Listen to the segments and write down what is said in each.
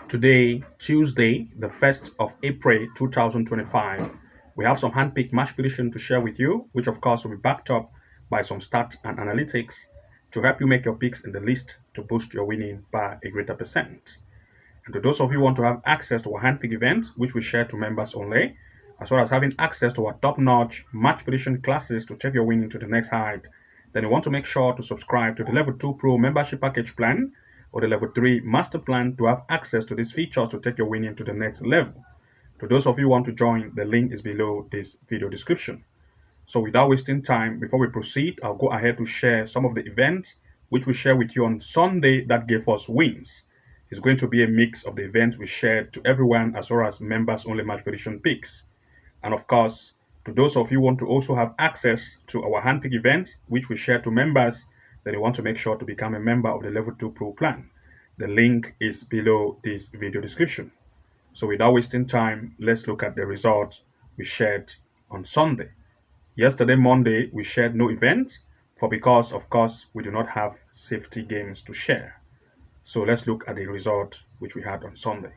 Today, Tuesday, the 1st of April 2025, we have some handpicked match prediction to share with you, which of course will be backed up by some stats and analytics to help you make your picks in the list to boost your winning by a greater percent. And to those of you who want to have access to our handpick event, which we share to members only, as well as having access to our top-notch match prediction classes to take your winning to the next height, then you want to make sure to subscribe to the Level 2 Pro membership package plan or the Level 3 Master Plan to have access to these features to take your winning to the next level. To those of you who want to join, the link is below this video description. So without wasting time, before we proceed, I'll go ahead to share some of the events which we share with you on Sunday that gave us wins. It's going to be a mix of the events we shared to everyone as well as members only match prediction picks. And of course, to those of you who want to also have access to our handpick events, which we share to members, then you want to make sure to become a member of the Level 2 Pro plan. The link is below this video description. So without wasting time, let's look at the results we shared on Sunday. Yesterday, Monday, we shared no event because, of course, we do not have safety games to share. So let's look at the result which we had on Sunday.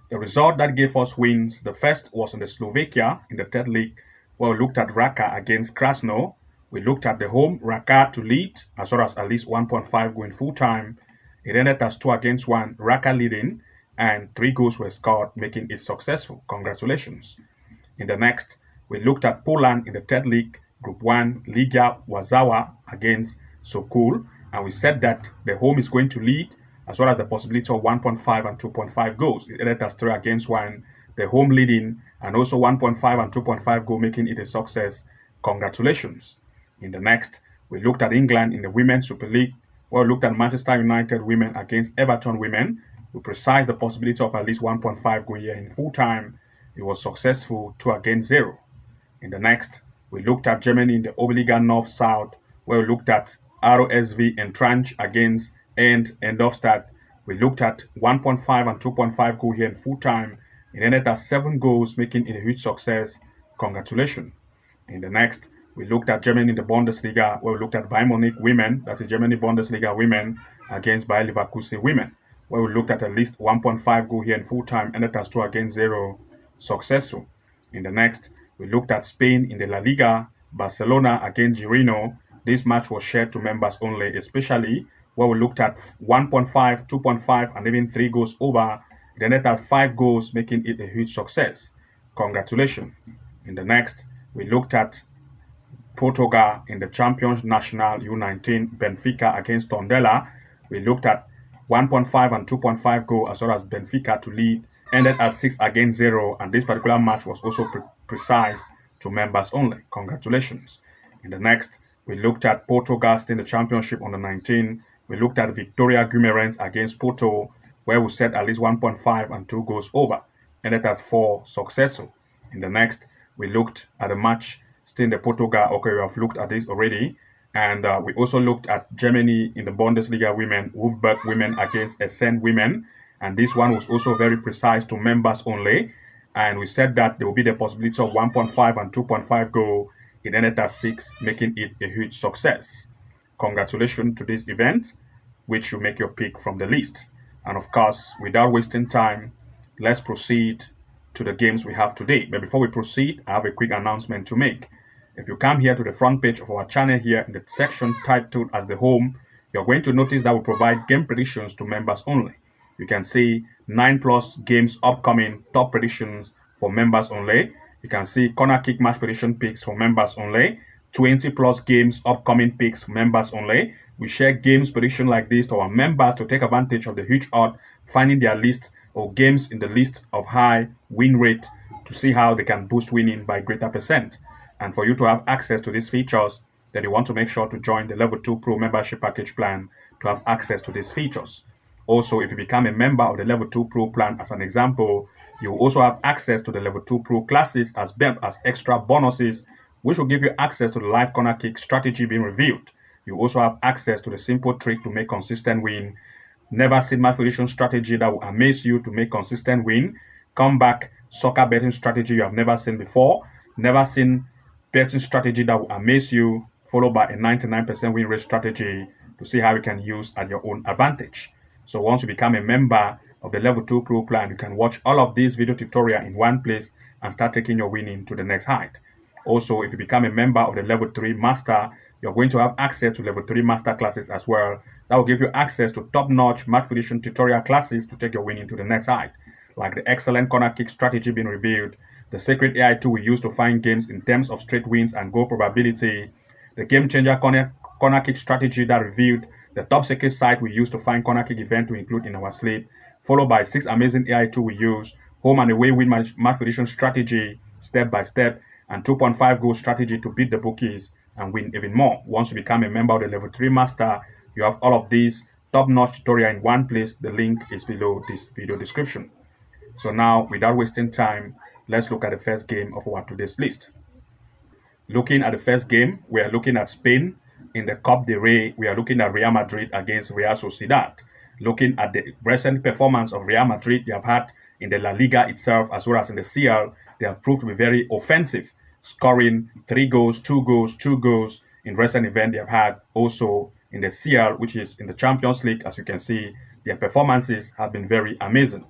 The result that gave us wins, the first was in the Slovakia in the third league, where we looked at Raka against Krasno. We looked at the home Raka to lead, as well as at least 1.5 going full time. It ended as 2-1, Raka leading, and 3 goals were scored, making it successful. Congratulations. In the next, we looked at Poland in the third league, Group 1, Liga Wazawa against Sokol, and we said that the home is going to lead, as well as the possibility of 1.5 and 2.5 goals. It ended as 3-1, the home leading, and also 1.5 and 2.5 goal, making it a success. Congratulations. In the next, we looked at England in the Women's Super League, where we looked at Manchester United women against Everton women. We precised the possibility of at least 1.5 goal here in full time. It was successful, 2-0. In the next, we looked at Germany in the Oberliga North-South, where we looked at ROSV Entranch against Endorfstadt. We looked at 1.5 and 2.5 goal here in full time. It ended at 7 goals, making it a huge success. Congratulations. In the next, we looked at Germany in the Bundesliga, where we looked at Bayern Munich women, that is Germany Bundesliga women, against Bayer Leverkusen women, where we looked at least 1.5 goal here in full time, ended as 2-0, successful. In the next, we looked at Spain in the La Liga, Barcelona against Girona. This match was shared to members only, especially where we looked at 1.5, 2.5, and even 3 goals over. It ended at 5 goals, making it a huge success. Congratulations. In the next, we looked at Portugal in the Champions National U19 Benfica against Tondela. We looked at 1.5 and 2.5 goal as well as Benfica to lead, ended at 6-0, and this particular match was also precise to members only. Congratulations. In the next, we looked at Portugal in the Championship under 19. We looked at Victoria Guimarães against Porto, where we set at least 1.5 and 2 goals over, ended at 4, successful. In the next, we looked at the match still in the Portugal. Okay, we have looked at this already. And we also looked at Germany in the Bundesliga women, Wolfsburg women against Essen women. And this one was also very precise to members only. And we said that there will be the possibility of 1.5 and 2.5 goal. It ended at 6, making it a huge success. Congratulations to this event, which you make your pick from the list. And of course, without wasting time, let's proceed to the games we have today. But before we proceed, I have a quick announcement to make. If you come here to the front page of our channel here in the section titled as the home, you're going to notice that we provide game predictions to members only. You can see 9+ games upcoming, top predictions for members only. You can see corner kick match prediction picks for members only. 20+ games upcoming picks for members only. We share games prediction like this to our members to take advantage of the huge odds, finding their list or games in the list of high win rate to see how they can boost winning by greater percent. And for you to have access to these features, then you want to make sure to join the Level 2 Pro membership package plan to have access to these features. Also, if you become a member of the Level 2 Pro plan, as an example, you will also have access to the Level 2 Pro classes as extra bonuses, which will give you access to the live corner kick strategy being revealed. You also have access to the simple trick to make consistent win, never seen match prediction strategy that will amaze you to make consistent win, comeback soccer betting strategy you have never seen before, never seen betting strategy that will amaze you, followed by a 99% win rate strategy to see how you can use at your own advantage. So once you become a member, of the level 2 Crewe plan, you can watch all of these video tutorial in one place and start taking your winning to the next height. Also, if you become a member of the level 3 master, you're going to have access to level 3 master classes as well. That will give you access to top-notch match prediction tutorial classes to take your winning to the next height, like the excellent corner kick strategy being revealed, the secret AI tool we use to find games in terms of straight wins and goal probability, the game changer corner kick strategy that revealed, the top secret site we use to find corner kick event to include in our slate, followed by 6 amazing AI tools we use, home and away win match prediction strategy step by step, and 2.5 goal strategy to beat the bookies and win even more. Once you become a member of the level 3 master, you have all of these top-notch tutorial in one place. The link is below this video description. So now, without wasting time, let's look at the first game of our today's list. Looking at the first game, we are looking at Spain. In the Copa del Rey, we are looking at Real Madrid against Real Sociedad. Looking at the recent performance of Real Madrid they have had in the La Liga itself, as well as in the CL, they have proved to be very offensive, scoring 3 goals, 2 goals, 2 goals in recent events they have had. Also in the CL, which is in the Champions League, as you can see, their performances have been very amazing.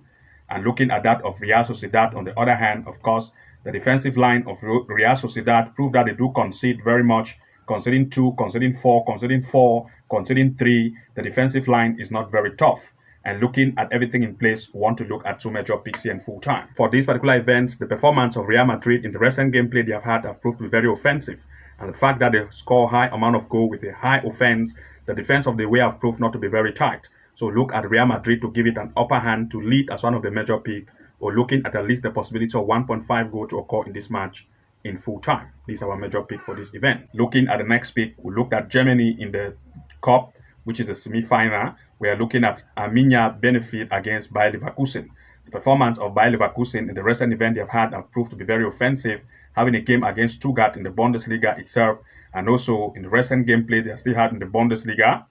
And looking at that of Real Sociedad, on the other hand, of course, the defensive line of Real Sociedad proved that they do concede very much, conceding 2, conceding 4, conceding 4, conceding 3. The defensive line is not very tough. And looking at everything in place, we want to look at 2 major picks here in full time. For this particular event, the performance of Real Madrid in the recent gameplay they have had have proved to be very offensive. And the fact that they score high amount of goal with a high offense, the defense of the way have proved not to be very tight. So look at Real Madrid to give it an upper hand to lead as one of the major picks, or looking at least the possibility of 1.5 goal to occur in this match in full time. These are our major pick for this event. Looking at the next pick, we looked at Germany in the Cup, which is the semi-final. We are looking at Arminia Bielefeld against Bayer Leverkusen. The performance of Bayer Leverkusen in the recent event they have had have proved to be very offensive, having a game against Stuttgart in the Bundesliga itself, and also in the recent gameplay they still had in the Bundesliga,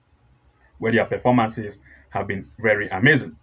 where their performances have been very amazing.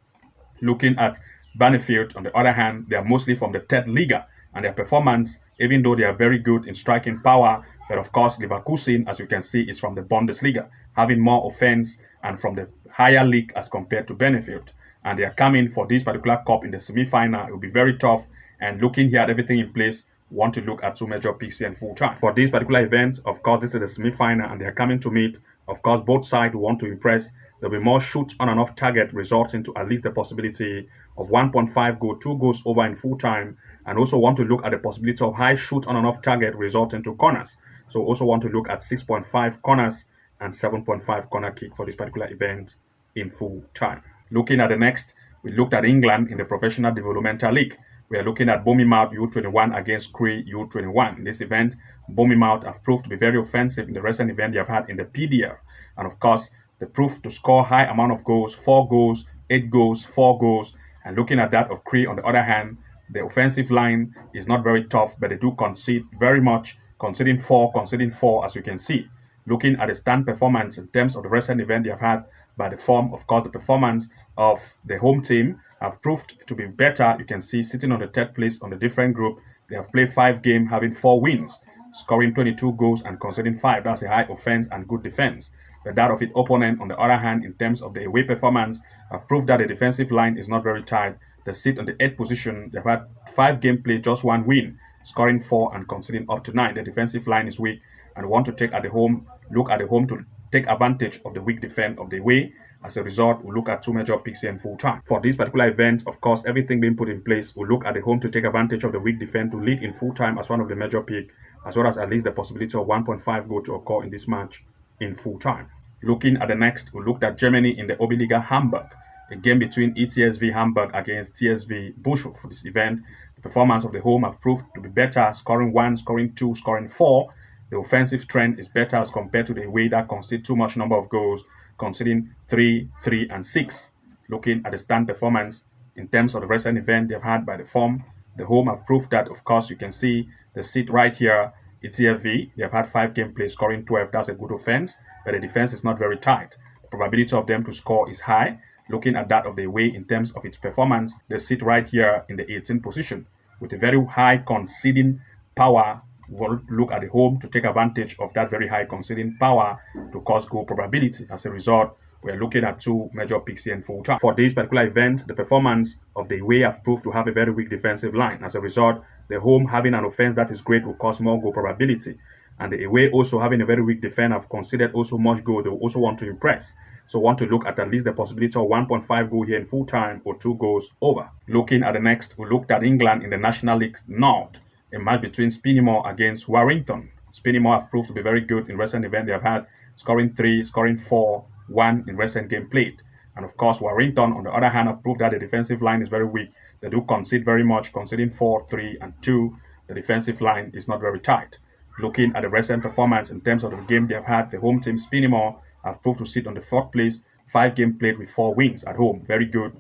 Looking at Bielefeld, on the other hand, they are mostly from the third Liga, and their performance, even though they are very good in striking power, but of course Leverkusen, as you can see, is from the Bundesliga, having more offense and from the higher league as compared to Bielefeld. And they are coming for this particular cup in the semi-final. It will be very tough. And looking here at everything in place, we want to look at 2 major picks here in full time. For this particular event, of course, this is the semi-final and they are coming to meet. Of course, both sides want to impress. There will be more shoot on and off target, resulting to at least the possibility of 1.5 goal, 2 goals over in full time. And also want to look at the possibility of high shoot on and off target, resulting to corners. So also want to look at 6.5 corners and 7.5 corner kick for this particular event in full time. Looking at the next, we looked at England in the Professional Developmental League. We are looking at Bournemouth U21 against Crewe U21. In this event, Bournemouth have proved to be very offensive in the recent event they have had in the PDL. And of course, they proved to score high amount of goals, 4 goals, 8 goals, 4 goals. And looking at that of Crewe, on the other hand, the offensive line is not very tough, but they do concede very much, conceding 4, as you can see. Looking at the stand performance in terms of the recent event they have had, by the form, of course, the performance of the home team have proved to be better. You can see sitting on the 3rd place on the different group. They have played 5 games, having 4 wins, scoring 22 goals and conceding 5. That's a high offense and good defense. But that of its opponent, on the other hand, in terms of the away performance, have proved that the defensive line is not very tight. They sit on the 8th position. They've had 5 games played, just 1 win, scoring 4 and conceding up to 9. The defensive line is weak and want to take at the home, look at the home to take advantage of the weak defense of the way. As a result, we'll look at 2 major picks here in full time. For this particular event, of course, everything being put in place, we'll look at the home to take advantage of the weak defense to lead in full time as one of the major picks, as well as at least the possibility of 1.5 goal to occur in this match in full time. Looking at the next, we looked at Germany in the Oberliga Hamburg, a game between ETSV Hamburg against TSV Buchholz. For this event, the performance of the home have proved to be better, scoring 1, scoring 2, scoring 4. The offensive trend is better as compared to the away that concede too much number of goals, conceding 3, 3, and 6. Looking at the stand performance in terms of the recent event they've had by the form, the home have proved that. Of course, you can see the seat right here, ETSV. They have had 5 game plays, scoring 12. That's a good offense, but the defense is not very tight. The probability of them to score is high. Looking at that of the away in terms of its performance, they sit right here in the 18th position with a very high conceding power. We'll look at the home to take advantage of that very high conceding power to cause goal probability. As a result, we're looking at two major picks here in full time. For this particular event, the performance of the away have proved to have a very weak defensive line. As a result, the home having an offense that is great will cause more goal probability. And the away also having a very weak defense have conceded also much goal. They also want to impress. So want to look at least the possibility of 1.5 goal here in full time or 2 goals over. Looking at the next, we looked at England in the National League North, a match between Spennymoor against Warrington. Spennymoor have proved to be very good in recent events. They have had scoring 3, scoring 4, 1 in recent game played. And of course, Warrington, on the other hand, have proved that the defensive line is very weak. They do concede very much, conceding 4, 3, and 2. The defensive line is not very tight. Looking at the recent performance in terms of the game they have had, the home team Spennymoor have proved to sit on the 4th place, 5 games played with 4 wins at home. Very good.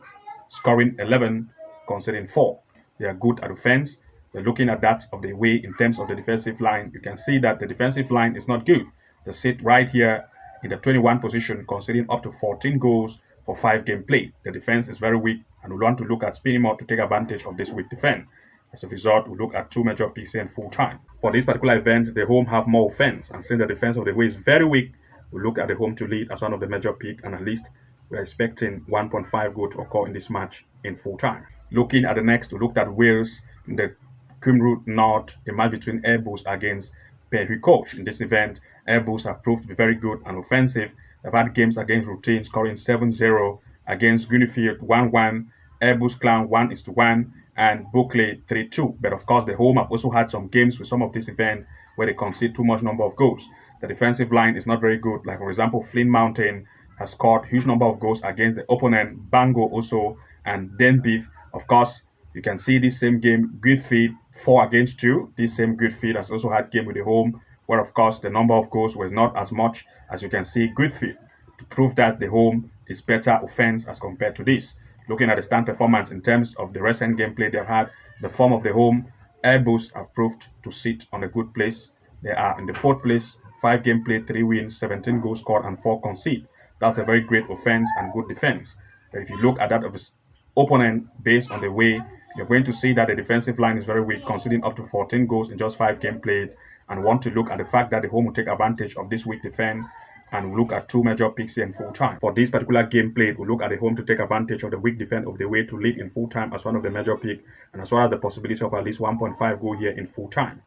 Scoring 11, conceding 4. They are good at offense. They're looking at that of the way in terms of the defensive line. You can see that the defensive line is not good. They sit right here in the 21 position, conceding up to 14 goals for 5 games played. The defense is very weak, and we want to look at Spennymoor to take advantage of this weak defense. As a result, we look at 2 major picks here in full time. For this particular event, the home have more offense, and since the defense of the way is very weak, we look at the home to lead as one of the major picks, and at least we're expecting 1.5 goal to occur in this match in full time. Looking at the next, we looked at Wales in the Crewe North, a match between Airbus against Penrhyncoch. In this event, Airbus have proved to be very good and offensive. They've had games against Routine, scoring 7-0, against Bielefeld 1-1, Airbus Clown 1-1, and Buchholz 3-2. But of course, the home have also had some games with some of this event where they concede too much number of goals. The defensive line is not very good. Like, for example, Flint Mountain has scored huge number of goals against the opponent, Bango also, and Denbeef. Of course, you can see this same game, Guildford 4-2. This same Guildford has also had game with the home, where of course the number of goals was not as much as you can see Guildford, to prove that the home is better offense as compared to this. Looking at the stand performance in terms of the recent gameplay they've had, the form of the home, Airbus have proved to sit on a good place. They are in the 4th place, 5 games played, 3 wins, 17 goals scored, and 4 conceded. That's a very great offense and good defense. But if you look at that of the opponent based on the way, you're going to see that the defensive line is very weak, conceding up to 14 goals in just 5 games played, and want to look at the fact that the home will take advantage of this weak defense, and we'll look at 2 major picks here in full time. For this particular game played, we'll look at the home to take advantage of the weak defense of the way to lead in full time as one of the major picks, and as well as the possibility of at least 1.5 goal here in full time.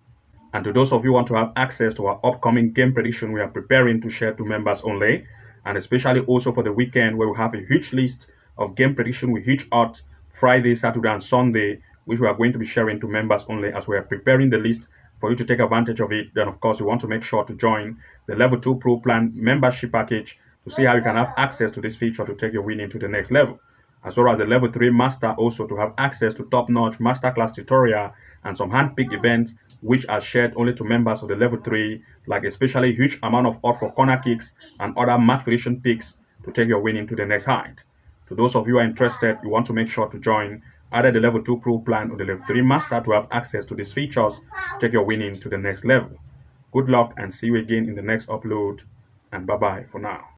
And to those of you who want to have access to our upcoming game prediction, we are preparing to share to members only, and especially also for the weekend where we have a huge list of game prediction with huge odds Friday, Saturday, and Sunday, which we are going to be sharing to members only as we are preparing the list for you to take advantage of it. Then, of course, you want to make sure to join the Level 2 Pro Plan membership package to see how you can have access to this feature to take your winning to the next level, as well as the Level 3 Master also to have access to top-notch masterclass tutorial and some hand-picked events which are shared only to members of the Level 3, like especially huge amount of odds for corner kicks and other match prediction picks to take your winning to the next height. To those of you who are interested, you want to make sure to join either the Level 2 Pro Plan or the Level 3 Master to have access to these features to take your winning to the next level. Good luck and see you again in the next upload, and bye-bye for now.